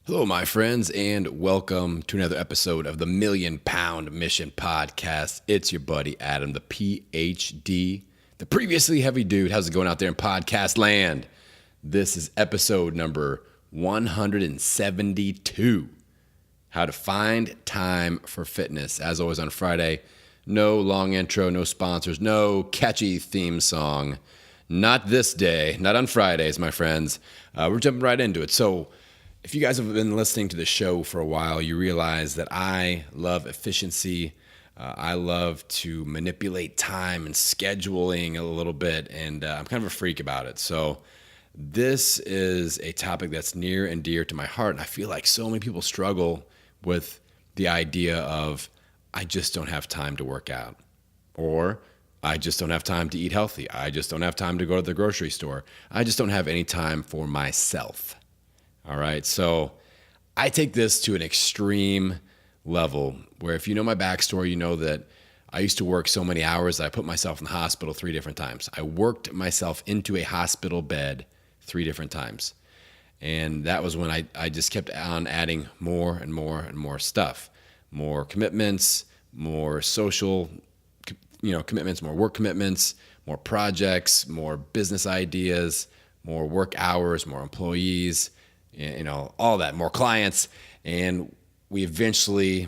Hello, my friends, and welcome to another episode of the Million Pound Mission Podcast. It's your buddy Adam, the PhD, the previously heavy dude. How's it going out there in podcast land? This is episode number 172. How to find time for fitness. As always on Friday, no long intro, no sponsors, no catchy theme song. Not this day, not on Fridays, my friends. We're jumping right into it. So, if you guys have been listening to the show for a while, you realize that I love efficiency. I love to manipulate time and scheduling a little bit, and I'm kind of a freak about it. So this is a topic that's near and dear to my heart, and I feel like so many people struggle with the idea of, I just don't have time to work out, or I just don't have time to eat healthy. I just don't have time to go to the grocery store. I just don't have any time for myself. All right, so I take this to an extreme level where if you know my backstory, you know that I used to work so many hours that I put myself in the hospital 3 different times. I worked myself into a hospital bed 3 different times. And that was when I just kept on adding more and more and more stuff, more commitments, more social, commitments, more work commitments, more projects, more business ideas, more work hours, more employees, all that, more clients, and we eventually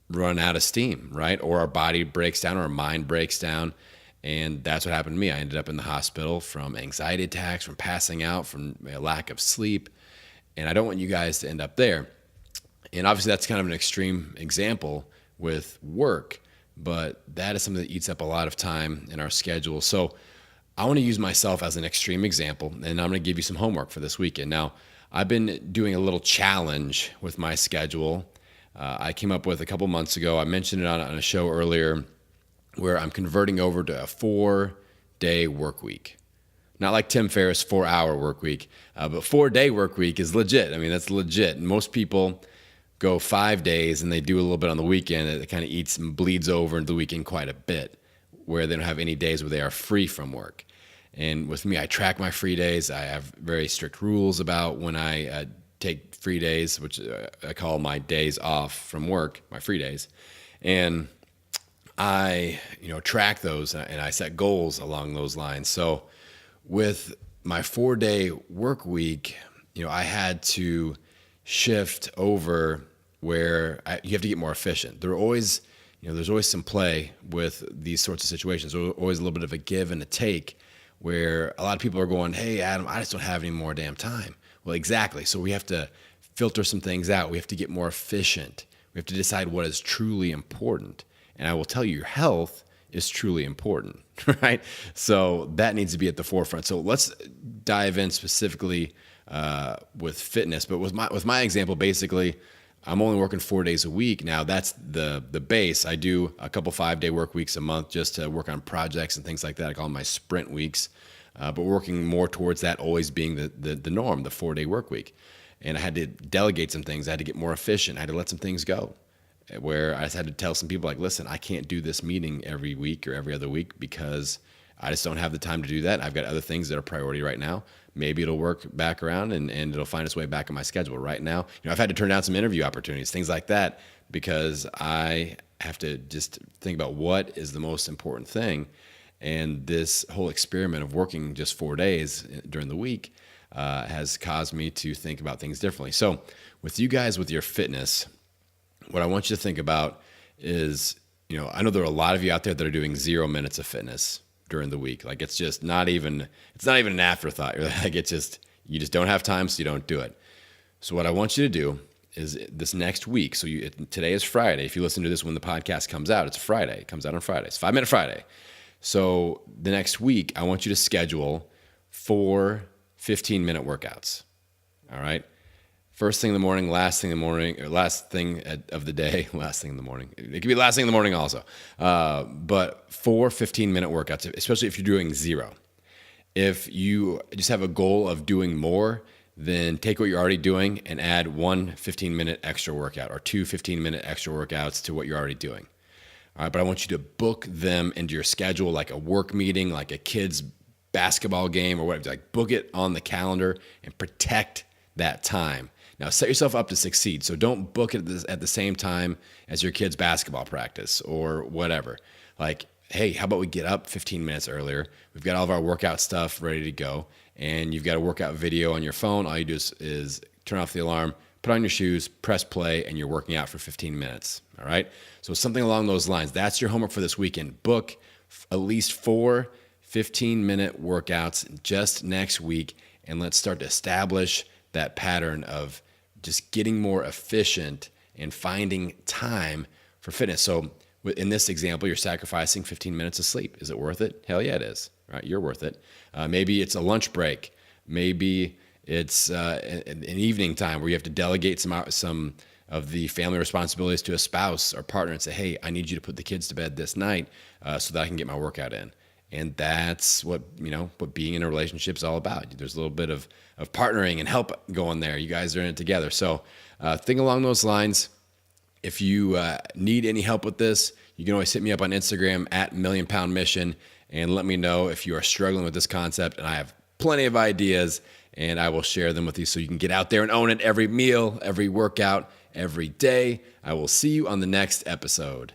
run out of steam, right? Or our body breaks down or our mind breaks down, and that's what happened to me. I ended up in the hospital from anxiety attacks, from passing out, from a lack of sleep, and I don't want you guys to end up there. And obviously that's kind of an extreme example with work, but that is something that eats up a lot of time in our schedule. So I want to use myself as an extreme example, and I'm going to give you some homework for this weekend. Now, I've been doing a little challenge with my schedule. I came up with a couple months ago. I mentioned it on a show earlier where I'm converting over to a 4-day work week. Not like Tim Ferriss' 4-hour work week, but 4-day work week is legit. I mean, that's legit. Most people go 5 days and they do a little bit on the weekend. It kind of eats and bleeds over into the weekend quite a bit, where they don't have any days where they are free from work. And with me, I track my free days. I have very strict rules about when I take free days, which I call my days off from work, my free days. And I, track those and I set goals along those lines. So with my 4-day work week, I had to shift over where you have to get more efficient. There's always some play with these sorts of situations. There's always a little bit of a give and a take, where a lot of people are going, hey, Adam, I just don't have any more damn time. Well, exactly. So we have to filter some things out. We have to get more efficient. We have to decide what is truly important. And I will tell you, your health is truly important, right? So that needs to be at the forefront. So let's dive in specifically with fitness. But with my example, basically, I'm only working 4 days a week. Now that's the base. I do a couple 5-day work weeks a month just to work on projects and things like that. I call them my sprint weeks, but working more towards that always being the norm, the 4-day work week. And I had to delegate some things. I had to get more efficient. I had to let some things go, where I just had to tell some people like, listen, I can't do this meeting every week or every other week because I just don't have the time to do that. I've got other things that are priority right now. Maybe it'll work back around and it'll find its way back in my schedule. Right now, I've had to turn down some interview opportunities, things like that, because I have to just think about what is the most important thing. And this whole experiment of working just 4 days during the week has caused me to think about things differently. So with you guys, with your fitness, what I want you to think about is, I know there are a lot of you out there that are doing 0 minutes of fitness during the week. Like it's not even an afterthought. You're like, you just don't have time, so you don't do it. So what I want you to do is this next week. So today is Friday. If you listen to this when the podcast comes out, it's Friday. It comes out on Friday. It's 5-minute Friday. So the next week, I want you to schedule 4 15-minute workouts. All right. First thing in the morning, last thing in the morning, or last thing of the day, last thing in the morning. It could be last thing in the morning also. But 4 15-minute workouts, especially if you're doing 0. If you just have a goal of doing more, then take what you're already doing and add 1 15-minute extra workout or 2 15-minute extra workouts to what you're already doing. All right, but I want you to book them into your schedule like a work meeting, like a kid's basketball game or whatever. Like book it on the calendar and protect that time. Now, set yourself up to succeed. So don't book it at the same time as your kid's basketball practice or whatever. Like, hey, how about we get up 15 minutes earlier? We've got all of our workout stuff ready to go, and you've got a workout video on your phone. All you do is turn off the alarm, put on your shoes, press play, and you're working out for 15 minutes. All right? So something along those lines. That's your homework for this weekend. Book at least 4 15-minute workouts just next week, and let's start to establish that pattern of just getting more efficient and finding time for fitness. So in this example, you're sacrificing 15 minutes of sleep. Is it worth it? Hell yeah, it is. Right? You're worth it. Maybe it's a lunch break. Maybe it's an evening time where you have to delegate some of the family responsibilities to a spouse or partner and say, hey, I need you to put the kids to bed this night so that I can get my workout in. And that's what being in a relationship is all about. There's a little bit of partnering and help going there. You guys are in it together. So think along those lines. If you need any help with this, you can always hit me up on Instagram at Million Pound Mission and let me know if you are struggling with this concept. And I have plenty of ideas, and I will share them with you so you can get out there and own it every meal, every workout, every day. I will see you on the next episode.